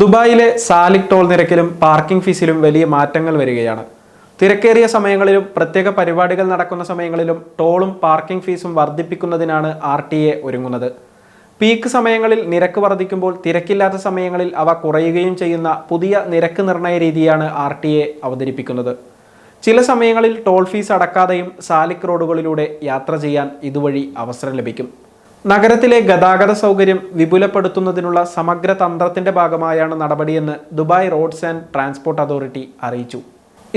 ദുബായിലെ Salik toll നിരക്കിലും parking ഫീസിലും വലിയ മാറ്റങ്ങൾ വരികയാണ്. തിരക്കേറിയ സമയങ്ങളിലും പ്രത്യേക പരിപാടികൾ നടക്കുന്ന സമയങ്ങളിലും ടോളും പാർക്കിംഗ് ഫീസും വർദ്ധിപ്പിക്കുന്നതിനാണ് RTA ഒരുങ്ങുന്നത്. പീക്ക് സമയങ്ങളിൽ നിരക്ക് വർദ്ധിക്കുമ്പോൾ തിരക്കില്ലാത്ത സമയങ്ങളിൽ അവ കുറയുകയും ചെയ്യുന്ന പുതിയ നിരക്ക് നിർണയ രീതിയാണ് RTA അവതരിപ്പിക്കുന്നത്. ചില സമയങ്ങളിൽ ടോൾ ഫീസ് അടക്കാതെയും സാലിക് റോഡുകളിലൂടെ യാത്ര ചെയ്യാൻ ഇതുവഴി അവസരം ലഭിക്കും. നഗരത്തിലെ ഗതാഗത സൗകര്യം വിപുലപ്പെടുത്തുന്നതിനുള്ള സമഗ്ര തന്ത്രത്തിന്റെ ഭാഗമായാണ് നടപടിയെന്ന് Dubai roads and transport authority അറിയിച്ചു.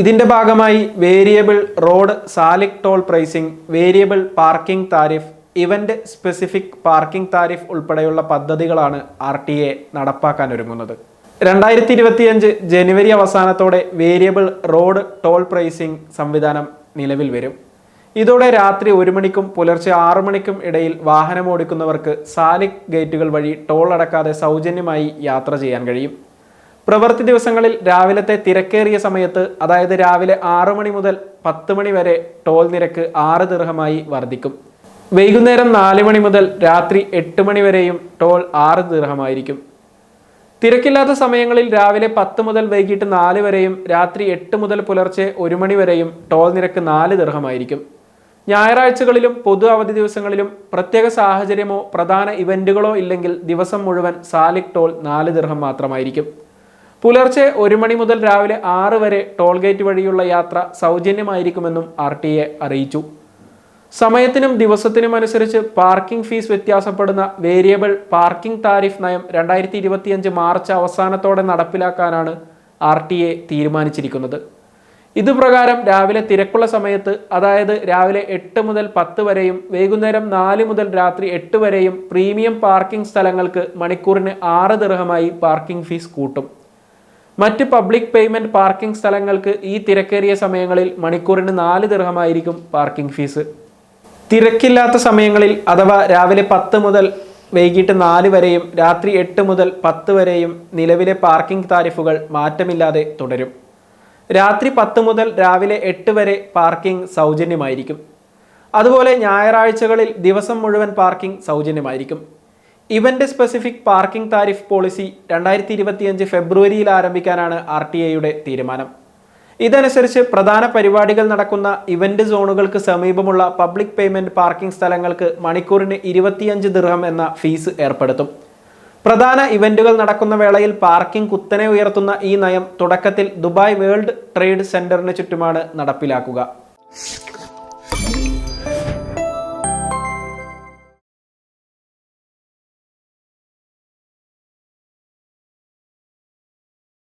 ഇതിന്റെ ഭാഗമായി variable road Salik toll pricing, variable parking tariff, event specific parking tariff ഉൾപ്പെടെയുള്ള പദ്ധതികളാണ് RTA നടപ്പാക്കാൻ ഒരുങ്ങുന്നത്. 2025 ജനുവരി അവസാനത്തോടെ വേരിയബിൾ റോഡ് ടോൾ പ്രൈസിംഗ് സംവിധാനം നിലവിൽ വരും. ഇതോടെ രാത്രി 1 മണിക്കും പുലർച്ചെ 6 മണിക്കും ഇടയിൽ വാഹനമോടിക്കുന്നവർക്ക് സാലിക് ഗേറ്റുകൾ വഴി ടോൾ അടക്കാതെ സൗജന്യമായി യാത്ര ചെയ്യാൻ കഴിയും. പ്രവൃത്തി ദിവസങ്ങളിൽ രാവിലത്തെ തിരക്കേറിയ സമയത്ത്, അതായത് രാവിലെ 6 മണി മുതൽ 10 മണി വരെ ടോൾ നിരക്ക് 6 ദിർഹമായി വർദ്ധിക്കും. വൈകുന്നേരം 4 മണി മുതൽ രാത്രി 8 മണി വരെയും ടോൾ 6 ദിർഹമായിരിക്കും. തിരക്കില്ലാത്ത സമയങ്ങളിൽ രാവിലെ 10 മുതൽ വൈകിട്ട് 4 വരെയും രാത്രി 8 മുതൽ പുലർച്ചെ 1 മണി വരെയും ടോൾ നിരക്ക് 4 ദിർഹമായിരിക്കും. ഞായറാഴ്ചകളിലും പൊതു അവധി ദിവസങ്ങളിലും പ്രത്യേക സാഹചര്യമോ പ്രധാന ഇവന്റുകളോ ഇല്ലെങ്കിൽ ദിവസം മുഴുവൻ സാലിക് ടോൾ 4 ദിർഹം മാത്രമായിരിക്കും. പുലർച്ചെ 1 മണി മുതൽ രാവിലെ 6 വരെ ടോൾ ഗേറ്റ് വഴിയുള്ള യാത്ര സൗജന്യമായിരിക്കുമെന്നും RTA അറിയിച്ചു. സമയത്തിനും ദിവസത്തിനും അനുസരിച്ച് പാർക്കിംഗ് ഫീസ് വ്യത്യാസപ്പെടുന്ന വേരിയബിൾ പാർക്കിംഗ് താരിഫ് നയം 2025 മാർച്ച് അവസാനത്തോടെ നടപ്പിലാക്കാനാണ് RTA തീരുമാനിച്ചിരിക്കുന്നത്. ഇതുപ്രകാരം രാവിലെ തിരക്കുള്ള സമയത്ത്, അതായത് രാവിലെ 8 മുതൽ 10 വരെയും വൈകുന്നേരം 4 മുതൽ രാത്രി 8 വരെയും പ്രീമിയം പാർക്കിംഗ് സ്ഥലങ്ങൾക്ക് മണിക്കൂറിന് 6 ദിർഹമായി പാർക്കിംഗ് ഫീസ് കൂട്ടും. മറ്റ് പബ്ലിക് പേയ്മെന്റ് പാർക്കിംഗ് സ്ഥലങ്ങൾക്ക് ഈ തിരക്കേറിയ സമയങ്ങളിൽ മണിക്കൂറിന് 4 ദിർഹമായിരിക്കും പാർക്കിംഗ് ഫീസ്. തിരക്കില്ലാത്ത സമയങ്ങളിൽ, അഥവാ രാവിലെ 10 മുതൽ വൈകിട്ട് 4 വരെയും രാത്രി 8 മുതൽ 10 വരെയും നിലവിലെ പാർക്കിംഗ് താരിഫുകൾ മാറ്റമില്ലാതെ തുടരും. രാത്രി 10 മുതൽ രാവിലെ 8 വരെ പാർക്കിംഗ് സൗജന്യമായിരിക്കും. അതുപോലെ ഞായറാഴ്ചകളിൽ ദിവസം മുഴുവൻ പാർക്കിംഗ് സൗജന്യമായിരിക്കും. Event specific parking tariff policy 2025 ഫെബ്രുവരിയിൽ ആരംഭിക്കാനാണ് RTAയുടെ തീരുമാനം. ഇതനുസരിച്ച് പ്രധാന പരിപാടികൾ നടക്കുന്ന ഇവന്റ് സോണുകൾക്ക് സമീപമുള്ള പബ്ലിക് പേയ്മെന്റ് പാർക്കിംഗ് സ്ഥലങ്ങൾക്ക് മണിക്കൂറിന് 25 ദിർഹം എന്ന ഫീസ് ഏർപ്പെടുത്തും. പ്രധാന ഇവന്റുകൾ നടക്കുന്ന വേളയിൽ പാർക്കിംഗ് കുത്തനെ ഉയർത്തുന്ന ഈ നയം തുടക്കത്തിൽ ദുബായ് വേൾഡ് ട്രേഡ് സെന്ററിന് ചുറ്റുമാണ് നടപ്പിലാക്കുക.